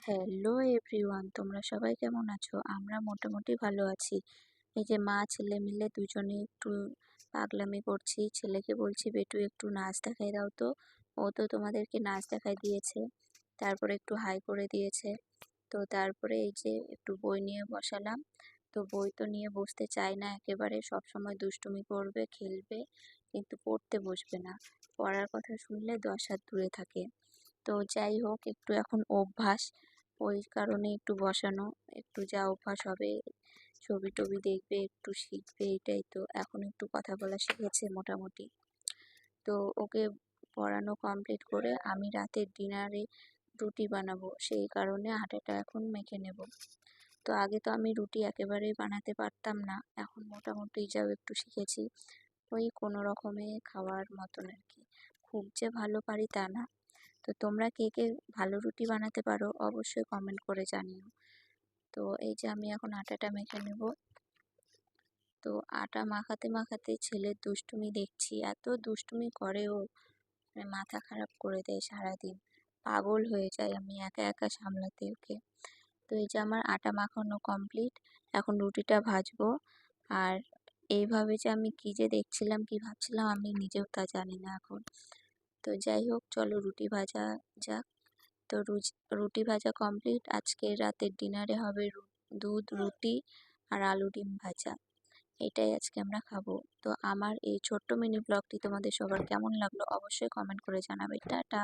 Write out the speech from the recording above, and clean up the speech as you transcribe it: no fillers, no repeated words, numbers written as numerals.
Hello everyone, তোমরা সবাই কেমন আছো? আমরা মোটামুটি ভালো আছি। এই যে মা ছেলে মিলে দুজনে একটু পাগলামি করছি। ছেলেকে বলছি, বেটু একটু নাচ দেখাই দাও তো। ও তো তোমাদেরকে নাচ দেখাই দিয়েছে, তারপরে একটু হাই করে দিয়েছে। তো তারপরে এই যে একটু বই নিয়ে বসালাম। তো বই তো নিয়ে বসতে চায় না একেবারে, সব সময় দুষ্টুমি করবে, খেলবে, কিন্তু পড়তে বসবে না। পড়ার কথা শুনলে 10 হাত দূরে থাকে। তো যাই হোক, একটু এখন অভ্যাস, ওই কারণে একটু বসানো, একটু যা অভ্যাস হবে, ছবি টবি দেখবে, একটু শিখবে, এটাই তো। এখন একটু কথা বলা শিখেছে মোটামুটি। তো ওকে পড়ানো কমপ্লিট করে আমি রাতের ডিনারে রুটি বানাবো, সেই কারণে আটাটা এখন মেখে নেব। তো আগে তো আমি রুটি একেবারেই বানাতে পারতাম না, এখন মোটামুটি যাও একটু শিখেছি, ওই কোনো রকমে খাওয়ার মতন আর কি। খুব যে ভালো পারি তা না। তো তোমরা কে কে ভালো রুটি বানাতে পারো অবশ্যই কমেন্ট করে জানিও। তো এই যে আমি এখন আটাটা মেখে নেব। তো আটা মাখাতে মাখাতে ছেলের দুষ্টুমি দেখছি, এত দুষ্টুমি করে ও, মানে মাথা খারাপ করে দেয় সারাদিন। পাগল হয়ে যাই আমি একা একা সামলাতে ওকে। তো এই যে আমার আটা মাখানো কমপ্লিট, এখন রুটিটা ভাজবো। আর এইভাবে যে আমি কি যে দেখছিলাম, কি ভাবছিলাম, আমি নিজেও তা জানি না এখন। তো যাই হোক, চলো রুটি ভাজা যাক। তো রুটি ভাজা কমপ্লিট। আজকে রাতের ডিনারে হবে দুধ রুটি আর আলু ডিম ভাজা, এটাই আজকে আমরা খাবো। তো আমার এই ছোট্ট মিনি ব্লগটি তোমাদের সবার কেমন লাগলো অবশ্যই কমেন্ট করে জানাবে। টাটা।